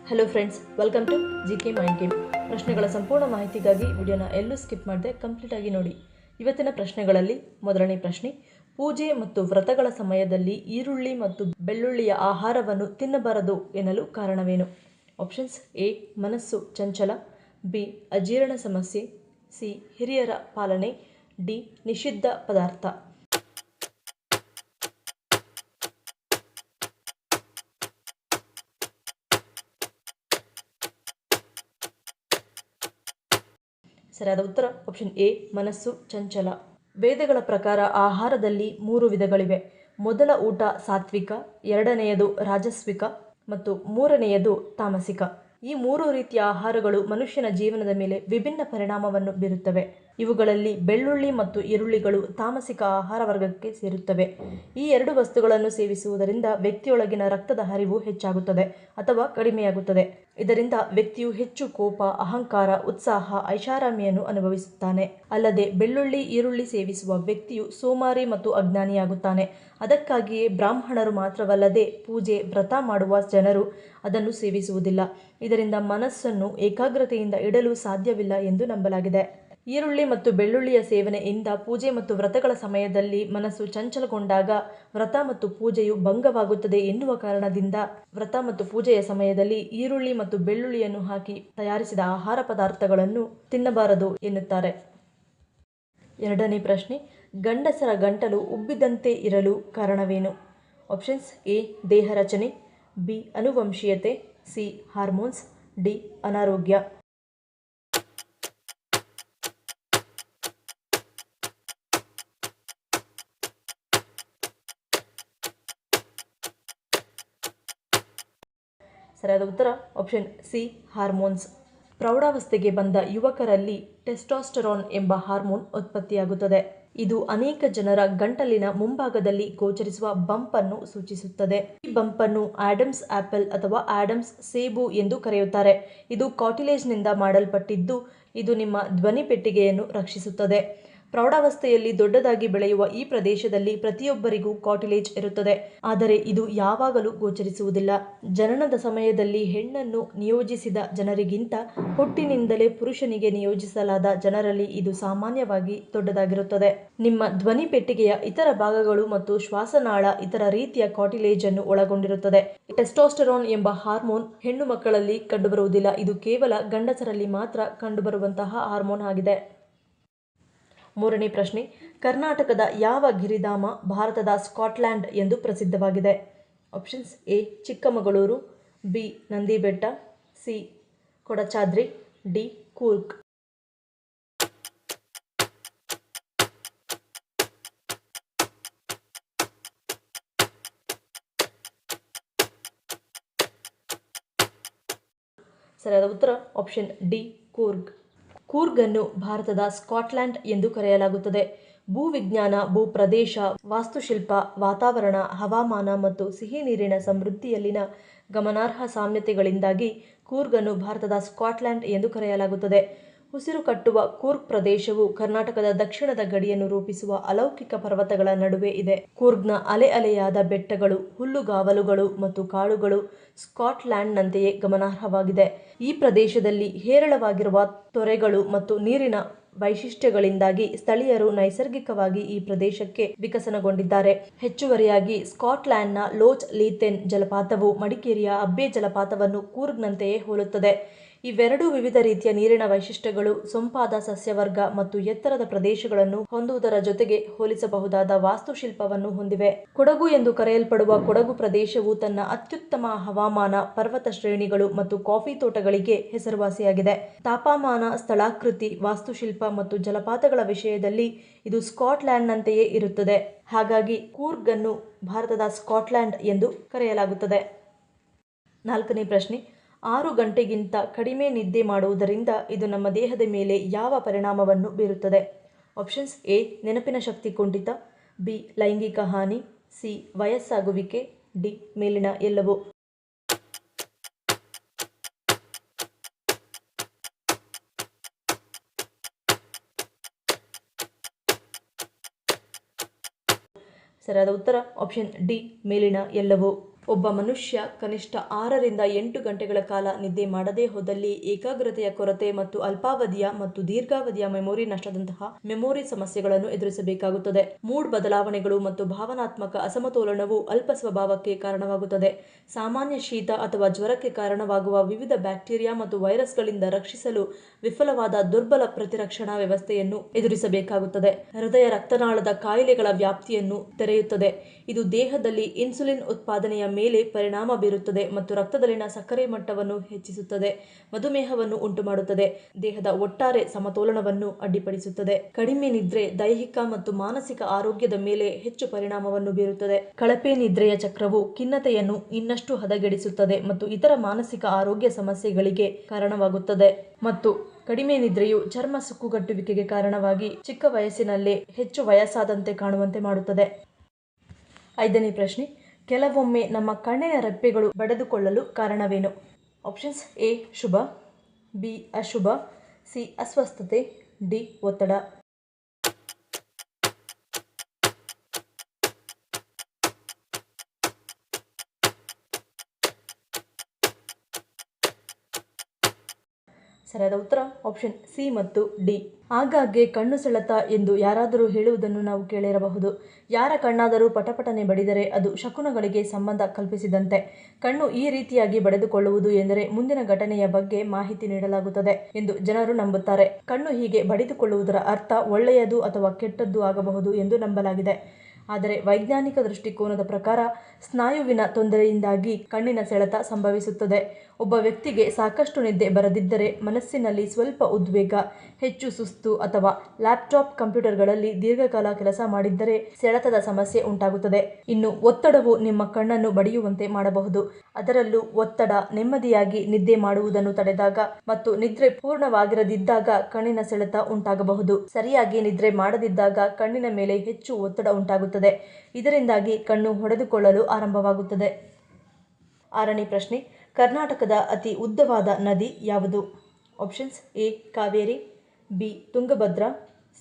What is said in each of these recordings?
Hello friends, welcome to GK mind game. ಪ್ರಶ್ನೆಗಳ ಸಂಪೂರ್ಣ ಮಾಹಿತಿಗಾಗಿ ವಿಡಿಯೋನ ಎಲ್ಲೂ ಸ್ಕಿಪ್ ಮಾಡದೆ ಕಂಪ್ಲೀಟ್ ಆಗಿ ನೋಡಿ. ಇವತ್ತಿನ ಪ್ರಶ್ನೆಗಳಲ್ಲಿ ಮೊದಲನೇ ಪ್ರಶ್ನೆ, ಪೂಜೆ ಮತ್ತು ವ್ರತಗಳ ಸಮಯದಲ್ಲಿ ಈರುಳ್ಳಿ ಮತ್ತು ಬೆಳ್ಳುಳ್ಳಿಯ ಆಹಾರವನ್ನು ತಿನ್ನಬಾರದು ಎನ್ನಲು ಕಾರಣವೇನು? Options: A. ಮನಸ್ಸು ಚಂಚಲ, ಬಿ. ಅಜೀರ್ಣ ಸಮಸ್ಯೆ, ಸಿ. ಹಿರಿಯರ ಪಾಲನೆ, ಡಿ. ನಿಷಿದ್ಧ ಪದಾರ್ಥ. ಸರಿಯಾದ ಉತ್ತರ ಆಪ್ಷನ್ ಎ, ಮನಸ್ಸು ಚಂಚಲ. ವೇದಗಳ ಪ್ರಕಾರ ಆಹಾರದಲ್ಲಿ 3 ವಿಧಗಳಿವೆ. ಮೊದಲ ಊಟ ಸಾತ್ವಿಕ, ಎರಡನೆಯದು ರಾಜಸ್ವಿಕ ಮತ್ತು ಮೂರನೆಯದು ತಾಮಸಿಕ. ಈ 3 ರೀತಿಯ ಆಹಾರಗಳು ಮನುಷ್ಯನ ಜೀವನದ ಮೇಲೆ ವಿಭಿನ್ನ ಪರಿಣಾಮವನ್ನು ಬೀರುತ್ತವೆ. ಇವುಗಳಲ್ಲಿ ಬೆಳ್ಳುಳ್ಳಿ ಮತ್ತು ಈರುಳ್ಳಿಗಳು ತಾಮಸಿಕ ಆಹಾರ ವರ್ಗಕ್ಕೆ ಸೇರುತ್ತವೆ. ಈ 2 ವಸ್ತುಗಳನ್ನು ಸೇವಿಸುವುದರಿಂದ ವ್ಯಕ್ತಿಯೊಳಗಿನ ರಕ್ತದ ಹರಿವು ಹೆಚ್ಚಾಗುತ್ತದೆ ಅಥವಾ ಕಡಿಮೆಯಾಗುತ್ತದೆ. ಇದರಿಂದ ವ್ಯಕ್ತಿಯು ಹೆಚ್ಚು ಕೋಪ, ಅಹಂಕಾರ, ಉತ್ಸಾಹ, ಐಷಾರಾಮಿಯನ್ನು ಅನುಭವಿಸುತ್ತಾನೆ. ಅಲ್ಲದೆ ಬೆಳ್ಳುಳ್ಳಿ, ಈರುಳ್ಳಿ ಸೇವಿಸುವ ವ್ಯಕ್ತಿಯು ಸೋಮಾರಿ ಮತ್ತು ಅಜ್ಞಾನಿಯಾಗುತ್ತಾನೆ. ಅದಕ್ಕಾಗಿಯೇ ಬ್ರಾಹ್ಮಣರು ಮಾತ್ರವಲ್ಲದೆ ಪೂಜೆ, ವ್ರತ ಮಾಡುವ ಜನರು ಅದನ್ನು ಸೇವಿಸುವುದಿಲ್ಲ. ಇದರಿಂದ ಮನಸ್ಸನ್ನು ಏಕಾಗ್ರತೆಯಿಂದ ಇಡಲು ಸಾಧ್ಯವಿಲ್ಲ ಎಂದು ನಂಬಲಾಗಿದೆ. ಈರುಳ್ಳಿ ಮತ್ತು ಬೆಳ್ಳುಳ್ಳಿಯ ಸೇವನೆಯಿಂದ ಪೂಜೆ ಮತ್ತು ವ್ರತಗಳ ಸಮಯದಲ್ಲಿ ಮನಸ್ಸು ಚಂಚಲಗೊಂಡಾಗ ವ್ರತ ಮತ್ತು ಪೂಜೆಯು ಭಂಗವಾಗುತ್ತದೆ ಎನ್ನುವ ಕಾರಣದಿಂದ ವ್ರತ ಮತ್ತು ಪೂಜೆಯ ಸಮಯದಲ್ಲಿ ಈರುಳ್ಳಿ ಮತ್ತು ಬೆಳ್ಳುಳ್ಳಿಯನ್ನು ಹಾಕಿ ತಯಾರಿಸಿದ ಆಹಾರ ಪದಾರ್ಥಗಳನ್ನು ತಿನ್ನಬಾರದು ಎನ್ನುತ್ತಾರೆ. ಎರಡನೇ ಪ್ರಶ್ನೆ, ಗಂಡಸರ ಗಂಟಲು ಉಬ್ಬಿದಂತೆ ಇರಲು ಕಾರಣವೇನು? Options: A. ದೇಹ ರಚನೆ, ಬಿ. ಅನುವಂಶೀಯತೆ, ಸಿ. Hormones, D. ಅನಾರೋಗ್ಯ. ಸರಿಯಾದ ಉತ್ತರ ಆಪ್ಷನ್ ಸಿ, ಹಾರ್ಮೋನ್ಸ್. ಪ್ರೌಢಾವಸ್ಥೆಗೆ ಬಂದ ಯುವಕರಲ್ಲಿ ಟೆಸ್ಟೋಸ್ಟೆರಾನ್ ಎಂಬ ಹಾರ್ಮೋನ್ ಉತ್ಪತ್ತಿಯಾಗುತ್ತದೆ. ಇದು ಅನೇಕ ಜನರ ಗಂಟಲಿನ ಮುಂಭಾಗದಲ್ಲಿ ಗೋಚರಿಸುವ ಬಂಪ್ ಅನ್ನು ಸೂಚಿಸುತ್ತದೆ. ಈ ಬಂಪ್ ಅನ್ನು ಆಡಮ್ಸ್ ಆಪಲ್ ಅಥವಾ ಆಡಮ್ಸ್ ಸೇಬು ಎಂದು ಕರೆಯುತ್ತಾರೆ. ಇದು ಕಾರ್ಟಿಲೇಜ್ನಿಂದ ಮಾಡಲ್ಪಟ್ಟಿದ್ದು, ಇದು ನಿಮ್ಮ ಧ್ವನಿ ಪೆಟ್ಟಿಗೆಯನ್ನು ರಕ್ಷಿಸುತ್ತದೆ. ಪ್ರೌಢಾವಸ್ಥೆಯಲ್ಲಿ ದೊಡ್ಡದಾಗಿ ಬೆಳೆಯುವ ಈ ಪ್ರದೇಶದಲ್ಲಿ ಪ್ರತಿಯೊಬ್ಬರಿಗೂ ಕಾರ್ಟಿಲೇಜ್ ಇರುತ್ತದೆ, ಆದರೆ ಇದು ಯಾವಾಗಲೂ ಗೋಚರಿಸುವುದಿಲ್ಲ. ಜನನದ ಸಮಯದಲ್ಲಿ ಹೆಣ್ಣನ್ನು ನಿಯೋಜಿಸಿದ ಜನರಿಗಿಂತ ಹುಟ್ಟಿನಿಂದಲೇ ಪುರುಷನಿಗೆ ನಿಯೋಜಿಸಲಾದ ಜನರಲ್ಲಿ ಇದು ಸಾಮಾನ್ಯವಾಗಿ ದೊಡ್ಡದಾಗಿರುತ್ತದೆ. ನಿಮ್ಮ ಧ್ವನಿ ಪೆಟ್ಟಿಗೆಯ ಇತರ ಭಾಗಗಳು ಮತ್ತು ಶ್ವಾಸನಾಳ ಇತರ ರೀತಿಯ ಕಾರ್ಟಿಲೇಜ್ ಅನ್ನು ಒಳಗೊಂಡಿರುತ್ತದೆ. ಟೆಸ್ಟೋಸ್ಟೆರಾನ್ ಎಂಬ ಹಾರ್ಮೋನ್ ಹೆಣ್ಣು ಮಕ್ಕಳಲ್ಲಿ ಕಂಡುಬರುವುದಿಲ್ಲ. ಇದು ಕೇವಲ ಗಂಡಸರಲ್ಲಿ ಮಾತ್ರ ಕಂಡುಬರುವಂತಹ ಹಾರ್ಮೋನ್ ಆಗಿದೆ. ಮೂರನೇ ಪ್ರಶ್ನೆ, ಕರ್ನಾಟಕದ ಯಾವ ಗಿರಿಧಾಮ ಭಾರತದ ಸ್ಕಾಟ್ಲ್ಯಾಂಡ್ ಎಂದು ಪ್ರಸಿದ್ಧವಾಗಿದೆ? Options: A. Chikkamagaluru, B. Nandi Betta, C. Kodachadri, D. Coorg. ಸರಿಯಾದ ಉತ್ತರ ಆಪ್ಷನ್ ಡಿ, ಕೂರ್ಗ್. ಕೂರ್ಗ್ ಅನ್ನು ಭಾರತದ ಸ್ಕಾಟ್ಲ್ಯಾಂಡ್ ಎಂದು ಕರೆಯಲಾಗುತ್ತದೆ. ಭೂವಿಜ್ಞಾನ, ಭೂಪ್ರದೇಶ, ವಾಸ್ತುಶಿಲ್ಪ, ವಾತಾವರಣ, ಹವಾಮಾನ ಮತ್ತು ಸಿಹಿ ನೀರಿನ ಸಮೃದ್ಧಿಯಲ್ಲಿನ ಗಮನಾರ್ಹ ಸಾಮ್ಯತೆಗಳಿಂದಾಗಿ ಕೂರ್ಗ್ ಅನ್ನು ಭಾರತದ ಸ್ಕಾಟ್ಲ್ಯಾಂಡ್ ಎಂದು ಕರೆಯಲಾಗುತ್ತದೆ. ಉಸಿರು ಕಟ್ಟುವ ಕೂರ್ಗ್ ಪ್ರದೇಶವು ಕರ್ನಾಟಕದ ದಕ್ಷಿಣದ ಗಡಿಯನ್ನು ರೂಪಿಸುವ ಅಲೌಕಿಕ ಪರ್ವತಗಳ ನಡುವೆ ಇದೆ. ಕೂರ್ಗ್ನ ಅಲೆಯಾದ ಬೆಟ್ಟಗಳು, ಹುಲ್ಲುಗಾವಲುಗಳು ಮತ್ತು ಕಾಡುಗಳು ಸ್ಕಾಟ್ಲ್ಯಾಂಡ್ನಂತೆಯೇ ಗಮನಾರ್ಹವಾಗಿದೆ. ಈ ಪ್ರದೇಶದಲ್ಲಿ ಹೇರಳವಾಗಿರುವ ತೊರೆಗಳು ಮತ್ತು ನೀರಿನ ವೈಶಿಷ್ಟ್ಯಗಳಿಂದಾಗಿ ಸ್ಥಳೀಯರು ನೈಸರ್ಗಿಕವಾಗಿ ಈ ಪ್ರದೇಶಕ್ಕೆ ವಿಕಸನಗೊಂಡಿದ್ದಾರೆ. ಹೆಚ್ಚುವರಿಯಾಗಿ ಸ್ಕಾಟ್ಲ್ಯಾಂಡ್ನ ಲೋಚ್ ಲೀಥೆನ್ ಜಲಪಾತವು ಮಡಿಕೇರಿಯ ಅಬ್ಬೆ ಜಲಪಾತವನ್ನು ಕೂರ್ಗ್ನಂತೆಯೇ ಹೋಲುತ್ತದೆ. ಇವೆರಡೂ ವಿವಿಧ ರೀತಿಯ ನೀರಿನ ವೈಶಿಷ್ಟ್ಯಗಳು, ಸೊಂಪಾದ ಸಸ್ಯವರ್ಗ ಮತ್ತು ಎತ್ತರದ ಪ್ರದೇಶಗಳನ್ನು ಹೊಂದುವುದರ ಜೊತೆಗೆ ಹೋಲಿಸಬಹುದಾದ ವಾಸ್ತುಶಿಲ್ಪವನ್ನು ಹೊಂದಿವೆ. ಕೊಡಗು ಎಂದು ಕರೆಯಲ್ಪಡುವ ಕೊಡಗು ಪ್ರದೇಶವು ತನ್ನ ಅತ್ಯುತ್ತಮ ಹವಾಮಾನ, ಪರ್ವತ ಶ್ರೇಣಿಗಳು ಮತ್ತು ಕಾಫಿ ತೋಟಗಳಿಗೆ ಹೆಸರುವಾಸಿಯಾಗಿದೆ. ತಾಪಮಾನ, ಸ್ಥಳಾಕೃತಿ, ವಾಸ್ತುಶಿಲ್ಪ ಮತ್ತು ಜಲಪಾತಗಳ ವಿಷಯದಲ್ಲಿ ಇದು ಸ್ಕಾಟ್ಲ್ಯಾಂಡ್ನಂತೆಯೇ ಇರುತ್ತದೆ. ಹಾಗಾಗಿ ಕೂರ್ಗ್ ಅನ್ನು ಭಾರತದ ಸ್ಕಾಟ್ಲ್ಯಾಂಡ್ ಎಂದು ಕರೆಯಲಾಗುತ್ತದೆ. ನಾಲ್ಕನೇ ಪ್ರಶ್ನೆ, 6 ಗಂಟೆಗಿಂತ ಕಡಿಮೆ ನಿದ್ದೆ ಮಾಡುವುದರಿಂದ ಇದು ನಮ್ಮ ದೇಹದ ಮೇಲೆ ಯಾವ ಪರಿಣಾಮವನ್ನು ಬೀರುತ್ತದೆ? Options: A. ನೆನಪಿನ ಶಕ್ತಿ ಕುಂಠಿತ, ಬಿ. ಲೈಂಗಿಕ ಹಾನಿ, ಸಿ. ವಯಸ್ಸಾಗುವಿಕೆ, ಡಿ. ಮೇಲಿನ ಎಲ್ಲವೂ. ಸರಿಯಾದ ಉತ್ತರ ಆಪ್ಷನ್ ಡಿ, ಮೇಲಿನ ಎಲ್ಲವೂ. ಒಬ್ಬ ಮನುಷ್ಯ ಕನಿಷ್ಠ 6ರಿಂದ 8 ಗಂಟೆಗಳ ಕಾಲ ನಿದ್ದೆ ಮಾಡದೇ ಹೋದಲ್ಲಿ ಏಕಾಗ್ರತೆಯ ಕೊರತೆ ಮತ್ತು ಅಲ್ಪಾವಧಿಯ ಮತ್ತು ದೀರ್ಘಾವಧಿಯ ಮೆಮೊರಿ ನಷ್ಟದಂತಹ ಮೆಮೊರಿ ಸಮಸ್ಯೆಗಳನ್ನು ಎದುರಿಸಬೇಕಾಗುತ್ತದೆ. ಮೂಡ್ ಬದಲಾವಣೆಗಳು ಮತ್ತು ಭಾವನಾತ್ಮಕ ಅಸಮತೋಲನವು ಅಲ್ಪ ಸ್ವಭಾವಕ್ಕೆ ಕಾರಣವಾಗುತ್ತದೆ. ಸಾಮಾನ್ಯ ಶೀತ ಅಥವಾ ಜ್ವರಕ್ಕೆ ಕಾರಣವಾಗುವ ವಿವಿಧ ಬ್ಯಾಕ್ಟೀರಿಯಾ ಮತ್ತು ವೈರಸ್ಗಳಿಂದ ರಕ್ಷಿಸಲು ವಿಫಲವಾದ ದುರ್ಬಲ ಪ್ರತಿರಕ್ಷಣಾ ವ್ಯವಸ್ಥೆಯನ್ನು ಎದುರಿಸಬೇಕಾಗುತ್ತದೆ. ಹೃದಯ ರಕ್ತನಾಳದ ಕಾಯಿಲೆಗಳ ವ್ಯಾಪ್ತಿಯನ್ನು ತೆರೆಯುತ್ತದೆ. ಇದು ದೇಹದಲ್ಲಿ ಇನ್ಸುಲಿನ್ ಉತ್ಪಾದನೆಯ ಮೇಲೆ ಪರಿಣಾಮ ಬೀರುತ್ತದೆ ಮತ್ತು ರಕ್ತದಲ್ಲಿನ ಸಕ್ಕರೆ ಮಟ್ಟವನ್ನು ಹೆಚ್ಚಿಸುತ್ತದೆ. ಮಧುಮೇಹವನ್ನು ಉಂಟುಮಾಡುತ್ತದೆ. ದೇಹದ ಒಟ್ಟಾರೆ ಸಮತೋಲನವನ್ನು ಅಡ್ಡಿಪಡಿಸುತ್ತದೆ. ಕಡಿಮೆ ನಿದ್ರೆ ದೈಹಿಕ ಮತ್ತು ಮಾನಸಿಕ ಆರೋಗ್ಯದ ಮೇಲೆ ಹೆಚ್ಚು ಪರಿಣಾಮವನ್ನು ಬೀರುತ್ತದೆ. ಕಳಪೆ ನಿದ್ರೆಯ ಚಕ್ರವು ಖಿನ್ನತೆಯನ್ನು ಇನ್ನಷ್ಟು ಹದಗೆಡಿಸುತ್ತದೆ ಮತ್ತು ಇತರ ಮಾನಸಿಕ ಆರೋಗ್ಯ ಸಮಸ್ಯೆಗಳಿಗೆ ಕಾರಣವಾಗುತ್ತದೆ. ಮತ್ತು ಕಡಿಮೆ ನಿದ್ರೆಯು ಚರ್ಮ ಸುಕ್ಕುಗಟ್ಟುವಿಕೆಗೆ ಕಾರಣವಾಗಿ ಚಿಕ್ಕ ವಯಸ್ಸಿನಲ್ಲೇ ಹೆಚ್ಚು ವಯಸ್ಸಾದಂತೆ ಕಾಣುವಂತೆ ಮಾಡುತ್ತದೆ. 5ನೇ ಪ್ರಶ್ನೆ, ಕೆಲವೊಮ್ಮೆ ನಮ್ಮ ಕಣ್ಣಿನ ರೆಪ್ಪೆಗಳು ಬಡಿದುಕೊಳ್ಳಲು ಕಾರಣವೇನು? ಆಪ್ಷನ್ಸ್: ಎ ಶುಭ, ಬಿ ಅಶುಭ, ಸಿ ಅಸ್ವಸ್ಥತೆ, ಡಿ ಒತ್ತಡ. ಸರಿಯಾದ ಉತ್ತರ ಆಪ್ಷನ್ ಸಿ ಮತ್ತು ಡಿ. ಆಗಾಗ್ಗೆ ಕಣ್ಣು ಸೆಳೆತ ಎಂದು ಯಾರಾದರೂ ಹೇಳುವುದನ್ನು ನಾವು ಕೇಳಿರಬಹುದು. ಯಾರ ಕಣ್ಣಾದರೂ ಪಟಪಟನೆ ಬಡಿದರೆ ಅದು ಶಕುನಗಳಿಗೆ ಸಂಬಂಧ ಕಲ್ಪಿಸಿದಂತೆ. ಕಣ್ಣು ಈ ರೀತಿಯಾಗಿ ಬಡಿದುಕೊಳ್ಳುವುದು ಎಂದರೆ ಮುಂದಿನ ಘಟನೆಯ ಬಗ್ಗೆ ಮಾಹಿತಿ ನೀಡಲಾಗುತ್ತದೆ ಎಂದು ಜನರು ನಂಬುತ್ತಾರೆ. ಕಣ್ಣು ಹೀಗೆ ಬಡಿದುಕೊಳ್ಳುವುದರ ಅರ್ಥ ಒಳ್ಳೆಯದು ಅಥವಾ ಕೆಟ್ಟದ್ದು ಆಗಬಹುದು ಎಂದು ನಂಬಲಾಗಿದೆ. ಆದರೆ ವೈಜ್ಞಾನಿಕ ದೃಷ್ಟಿಕೋನದ ಪ್ರಕಾರ ಸ್ನಾಯುವಿನ ತೊಂದರೆಯಿಂದಾಗಿ ಕಣ್ಣಿನ ಸೆಳೆತ ಸಂಭವಿಸುತ್ತದೆ. ಒಬ್ಬ ವ್ಯಕ್ತಿಗೆ ಸಾಕಷ್ಟು ನಿದ್ದೆ ಬರದಿದ್ದರೆ, ಮನಸ್ಸಿನಲ್ಲಿ ಸ್ವಲ್ಪ ಉದ್ವೇಗ, ಹೆಚ್ಚು ಸುಸ್ತು ಅಥವಾ ಲ್ಯಾಪ್ಟಾಪ್ ಕಂಪ್ಯೂಟರ್ಗಳಲ್ಲಿ ದೀರ್ಘಕಾಲ ಕೆಲಸ ಮಾಡಿದ್ದರೆ ಸೆಳೆತದ ಸಮಸ್ಯೆ ಉಂಟಾಗುತ್ತದೆ. ಇನ್ನು ಒತ್ತಡವು ನಿಮ್ಮ ಕಣ್ಣನ್ನು ಬಡಿಯುವಂತೆ ಮಾಡಬಹುದು. ಅದರಲ್ಲೂ ಒತ್ತಡ ನೆಮ್ಮದಿಯಾಗಿ ನಿದ್ದೆ ಮಾಡುವುದನ್ನು ತಡೆದಾಗ ಮತ್ತು ನಿದ್ರೆ ಪೂರ್ಣವಾಗಿರದಿದ್ದಾಗ ಕಣ್ಣಿನ ಸೆಳೆತ ಉಂಟಾಗಬಹುದು. ಸರಿಯಾಗಿ ನಿದ್ರೆ ಮಾಡದಿದ್ದಾಗ ಕಣ್ಣಿನ ಮೇಲೆ ಹೆಚ್ಚು ಒತ್ತಡ ಉಂಟಾಗುತ್ತದೆ. ಇದರಿಂದಾಗಿ ಕಣ್ಣು ಹೊಡೆದುಕೊಳ್ಳಲು ಆರಂಭವಾಗುತ್ತದೆ. 6ನೇ ಪ್ರಶ್ನೆ, ಕರ್ನಾಟಕದ ಅತಿ ಉದ್ದವಾದ ನದಿ ಯಾವುದು? Options: A Kaveri, B Tungabhadra,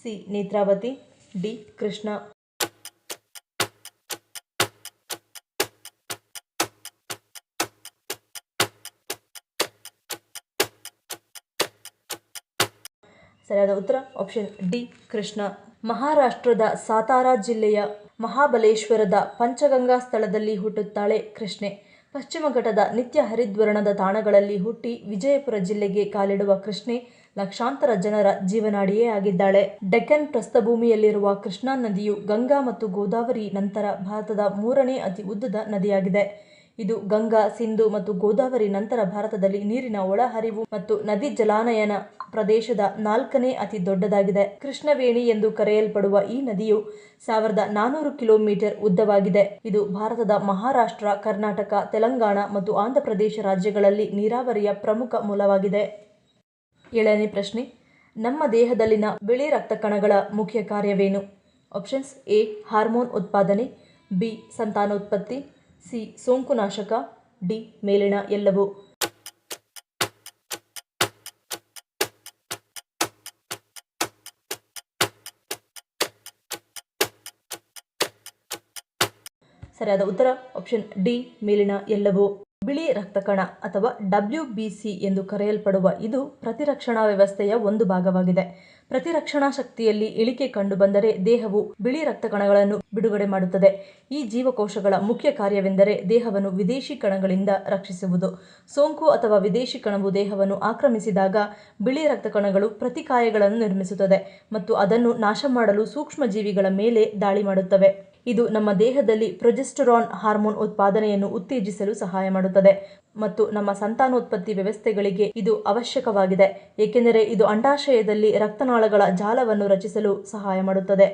C Netravati, D Krishna. ಸರಿಯಾದ ಉತ್ತರ ಆಪ್ಷನ್ ಡಿ ಕೃಷ್ಣ. ಮಹಾರಾಷ್ಟ್ರದ ಸಾತಾರಾ ಜಿಲ್ಲೆಯ ಮಹಾಬಲೇಶ್ವರದ ಪಂಚಗಂಗಾ ಸ್ಥಳದಲ್ಲಿ ಹುಟ್ಟುತ್ತಾಳೆ ಕೃಷ್ಣೆ. ಪಶ್ಚಿಮ ಘಟ್ಟದ ನಿತ್ಯ ಹರಿದ್ವರ್ಣದ ತಾಣಗಳಲ್ಲಿ ಹುಟ್ಟಿ ವಿಜಯಪುರ ಜಿಲ್ಲೆಗೆ ಕಾಲಿಡುವ ಕೃಷ್ಣೆ ಲಕ್ಷಾಂತರ ಜನರ ಜೀವನಾಡಿಯೇ ಆಗಿದ್ದಾಳೆ. ಡೆಕ್ಕನ್ ಪ್ರಸ್ಥಭೂಮಿಯಲ್ಲಿರುವ ಕೃಷ್ಣಾ ನದಿಯು ಗಂಗಾ ಮತ್ತು ಗೋದಾವರಿ ನಂತರ ಭಾರತದ 3ನೇ ಅತಿ ಉದ್ದದ ನದಿಯಾಗಿದೆ. ಇದು ಗಂಗಾ, ಸಿಂಧು ಮತ್ತು ಗೋದಾವರಿ ನಂತರ ಭಾರತದಲ್ಲಿ ನೀರಿನ ಒಳಹರಿವು ಮತ್ತು ನದಿ ಜಲಾನಯನ ಪ್ರದೇಶದ 4ನೇ ಅತಿ ದೊಡ್ಡದಾಗಿದೆ. ಕೃಷ್ಣವೇಣಿ ಎಂದು ಕರೆಯಲ್ಪಡುವ ಈ ನದಿಯು 1400 ಕಿಲೋಮೀಟರ್ ಉದ್ದವಾಗಿದೆ. ಇದು ಭಾರತದ ಮಹಾರಾಷ್ಟ್ರ, ಕರ್ನಾಟಕ, ತೆಲಂಗಾಣ ಮತ್ತು ಆಂಧ್ರಪ್ರದೇಶ ರಾಜ್ಯಗಳಲ್ಲಿ ನೀರಾವರಿಯ ಪ್ರಮುಖ ಮೂಲವಾಗಿದೆ. 7ನೇ ಪ್ರಶ್ನೆ, ನಮ್ಮ ದೇಹದಲ್ಲಿನ ಬಿಳಿ ರಕ್ತ ಕಣಗಳ ಮುಖ್ಯ ಕಾರ್ಯವೇನು? ಆಪ್ಷನ್ಸ್: ಎ ಹಾರ್ಮೋನ್ ಉತ್ಪಾದನೆ, ಬಿ ಸಂತಾನೋತ್ಪತ್ತಿ, ಸಿ ಸೋಂಕುನಾಶಕ, ಡಿ ಮೇಲಿನ ಎಲ್ಲವೂ. ಸರಿಯಾದ ಉತ್ತರ ಆಪ್ಷನ್ ಡಿ ಮೇಲಿನ ಎಲ್ಲವೂ. ಬಿಳಿ ರಕ್ತ ಕಣ ಅಥವಾ WBC ಎಂದು ಕರೆಯಲ್ಪಡುವ ಇದು ಪ್ರತಿರಕ್ಷಣಾ ವ್ಯವಸ್ಥೆಯ ಒಂದು ಭಾಗವಾಗಿದೆ. ಪ್ರತಿರಕ್ಷಣಾ ಶಕ್ತಿಯಲ್ಲಿ ಇಳಿಕೆ ಕಂಡುಬಂದರೆ ದೇಹವು ಬಿಳಿ ರಕ್ತ ಕಣಗಳನ್ನು ಬಿಡುಗಡೆ ಮಾಡುತ್ತದೆ. ಈ ಜೀವಕೋಶಗಳ ಮುಖ್ಯ ಕಾರ್ಯವೆಂದರೆ ದೇಹವನ್ನು ವಿದೇಶಿ ಕಣಗಳಿಂದ ರಕ್ಷಿಸುವುದು. ಸೋಂಕು ಅಥವಾ ವಿದೇಶಿ ಕಣವು ದೇಹವನ್ನು ಆಕ್ರಮಿಸಿದಾಗ ಬಿಳಿ ರಕ್ತ ಕಣಗಳು ಪ್ರತಿಕಾಯಗಳನ್ನು ನಿರ್ಮಿಸುತ್ತದೆ ಮತ್ತು ಅದನ್ನು ನಾಶ ಮಾಡಲು ಸೂಕ್ಷ್ಮಜೀವಿಗಳ ಮೇಲೆ ದಾಳಿ ಮಾಡುತ್ತವೆ. ಇದು ನಮ್ಮ ದೇಹದಲ್ಲಿ ಪ್ರೊಜೆಸ್ಟರಾನ್ ಹಾರ್ಮೋನ್ ಉತ್ಪಾದನೆಯನ್ನು ಉತ್ತೇಜಿಸಲು ಸಹಾಯ ಮಾಡುತ್ತದೆ ಮತ್ತು ನಮ್ಮ ಸಂತಾನೋತ್ಪತ್ತಿ ವ್ಯವಸ್ಥೆಗಳಿಗೆ ಇದು ಅವಶ್ಯಕವಾಗಿದೆ, ಏಕೆಂದರೆ ಇದು ಅಂಡಾಶಯದಲ್ಲಿ ರಕ್ತನಾಳಗಳ ಜಾಲವನ್ನು ರಚಿಸಲು ಸಹಾಯ ಮಾಡುತ್ತದೆ.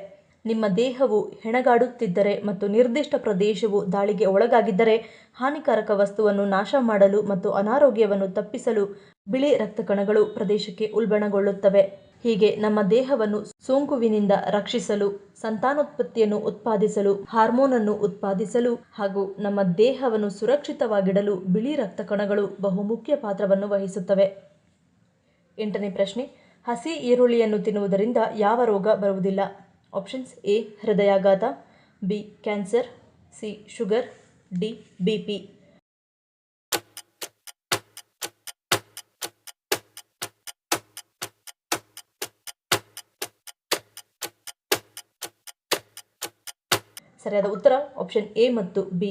ನಿಮ್ಮ ದೇಹವು ಹೆಣಗಾಡುತ್ತಿದ್ದರೆ ಮತ್ತು ನಿರ್ದಿಷ್ಟ ಪ್ರದೇಶವು ದಾಳಿಗೆ ಒಳಗಾಗಿದ್ದರೆ ಹಾನಿಕಾರಕ ವಸ್ತುವನ್ನು ನಾಶ ಮಾಡಲು ಮತ್ತು ಅನಾರೋಗ್ಯವನ್ನು ತಪ್ಪಿಸಲು ಬಿಳಿ ರಕ್ತ ಕಣಗಳು ಪ್ರದೇಶಕ್ಕೆ ಉಲ್ಬಣಗೊಳ್ಳುತ್ತವೆ. ಹೀಗೆ ನಮ್ಮ ದೇಹವನ್ನು ಸೋಂಕುವಿನಿಂದ ರಕ್ಷಿಸಲು, ಸಂತಾನೋತ್ಪತ್ತಿಯನ್ನು ಉತ್ಪಾದಿಸಲು, ಹಾರ್ಮೋನನ್ನು ಉತ್ಪಾದಿಸಲು ಹಾಗೂ ನಮ್ಮ ದೇಹವನ್ನು ಸುರಕ್ಷಿತವಾಗಿಡಲು ಬಿಳಿ ರಕ್ತ ಕಣಗಳು ಬಹುಮುಖ್ಯ ಪಾತ್ರವನ್ನು ವಹಿಸುತ್ತವೆ. 8ನೇ ಪ್ರಶ್ನೆ, ಹಸಿ ಈರುಳ್ಳಿಯನ್ನು ತಿನ್ನುವುದರಿಂದ ಯಾವ ರೋಗ ಬರುವುದಿಲ್ಲ? ಆಪ್ಷನ್ಸ್: ಎ ಹೃದಯಾಘಾತ, B cancer, C sugar, D BP. ಸರಿಯಾದ ಉತ್ತರ ಆಪ್ಷನ್ ಎ ಮತ್ತು ಬಿ.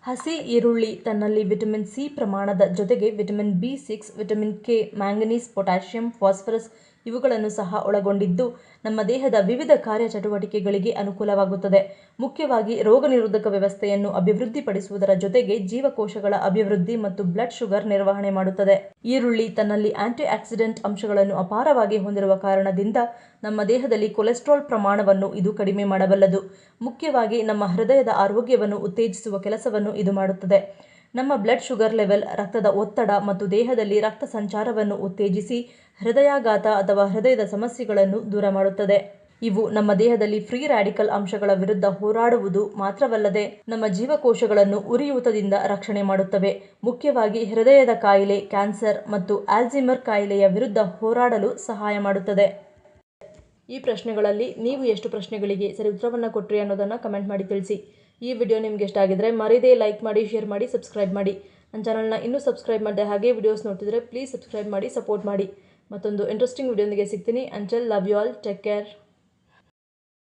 ಹಸಿ ಈರುಳ್ಳಿ ತನ್ನಲ್ಲಿ ವಿಟಮಿನ್ ಸಿ ಪ್ರಮಾಣದ ಜೊತೆಗೆ vitamin B6, vitamin K, manganese, potassium, phosphorus ಇವುಗಳನ್ನು ಸಹ ಒಳಗೊಂಡಿದ್ದು ನಮ್ಮ ದೇಹದ ವಿವಿಧ ಕಾರ್ಯಚಟುವಟಿಕೆಗಳಿಗೆ ಅನುಕೂಲವಾಗುತ್ತದೆ. ಮುಖ್ಯವಾಗಿ ರೋಗನಿರೋಧಕ ವ್ಯವಸ್ಥೆಯನ್ನು ಅಭಿವೃದ್ಧಿಪಡಿಸುವುದರ ಜೊತೆಗೆ ಜೀವಕೋಶಗಳ ಅಭಿವೃದ್ಧಿ ಮತ್ತು ಬ್ಲಡ್ ಶುಗರ್ ನಿರ್ವಹಣೆ ಮಾಡುತ್ತದೆ. ಈರುಳ್ಳಿ ತನ್ನಲ್ಲಿ ಆಂಟಿ ಆಕ್ಸಿಡೆಂಟ್ ಅಂಶಗಳನ್ನು ಅಪಾರವಾಗಿ ಹೊಂದಿರುವ ಕಾರಣದಿಂದ ನಮ್ಮ ದೇಹದಲ್ಲಿ ಕೊಲೆಸ್ಟ್ರಾಲ್ ಪ್ರಮಾಣವನ್ನು ಇದು ಕಡಿಮೆ ಮಾಡಬಲ್ಲದು. ಮುಖ್ಯವಾಗಿ ನಮ್ಮ ಹೃದಯದ ಆರೋಗ್ಯವನ್ನು ಉತ್ತೇಜಿಸುವ ಕೆಲಸವನ್ನು ಇದು ಮಾಡುತ್ತದೆ. ನಮ್ಮ ಬ್ಲಡ್ ಶುಗರ್ ಲೆವೆಲ್, ರಕ್ತದ ಒತ್ತಡ ಮತ್ತು ದೇಹದಲ್ಲಿ ರಕ್ತ ಸಂಚಾರವನ್ನು ಉತ್ತೇಜಿಸಿ ಹೃದಯಾಘಾತ ಅಥವಾ ಹೃದಯದ ಸಮಸ್ಯೆಗಳನ್ನು ದೂರ ಮಾಡುತ್ತದೆ. ಇವು ನಮ್ಮ ದೇಹದಲ್ಲಿ ಫ್ರೀ ರ್ಯಾಡಿಕಲ್ ಅಂಶಗಳ ವಿರುದ್ಧ ಹೋರಾಡುವುದು ಮಾತ್ರವಲ್ಲದೆ ನಮ್ಮ ಜೀವಕೋಶಗಳನ್ನು ಉರಿಯೂತದಿಂದ ರಕ್ಷಣೆ ಮಾಡುತ್ತವೆ. ಮುಖ್ಯವಾಗಿ ಹೃದಯದ ಕಾಯಿಲೆ, ಕ್ಯಾನ್ಸರ್ ಮತ್ತು ಆಲ್ಝೀಮರ್ ಕಾಯಿಲೆಯ ವಿರುದ್ಧ ಹೋರಾಡಲು ಸಹಾಯ ಮಾಡುತ್ತದೆ. ಈ ಪ್ರಶ್ನೆಗಳಲ್ಲಿ ನೀವು ಎಷ್ಟು ಪ್ರಶ್ನೆಗಳಿಗೆ ಸರಿ ಉತ್ತರವನ್ನು ಕೊಟ್ರಿ ಅನ್ನೋದನ್ನು ಕಮೆಂಟ್ ಮಾಡಿ ತಿಳಿಸಿ. ಈ ವಿಡಿಯೋ ನಿಮಗೆ ಇಷ್ಟ ಆಗಿದ್ರೆ ಮರೀದೇ ಲೈಕ್ ಮಾಡಿ, ಶೇರ್ ಮಾಡಿ, ಸಬ್ಸ್ಕ್ರೈಬ್ ಮಾಡಿ. ನನ್ನ ಚಾನಲ್ನ ಇನ್ನೂ ಸಬ್ಸ್ಕ್ರೈಬ್ ಮಾಡಿದೆ ಹಾಗೆ ವಿಡಿಯೋಸ್ ನೋಡ್ತಿದ್ರೆ ಪ್ಲೀಸ್ ಸಬ್ಸ್ಕ್ರೈಬ್ ಮಾಡಿ, ಸಪೋರ್ಟ್ ಮಾಡಿ. ಮತ್ತೊಂದು ಇಂಟ್ರೆಸ್ಟಿಂಗ್ ವಿಡಿಯೋಂದಿಗೆ ಸಿಗ್ತೀನಿ. Until love you all, take care.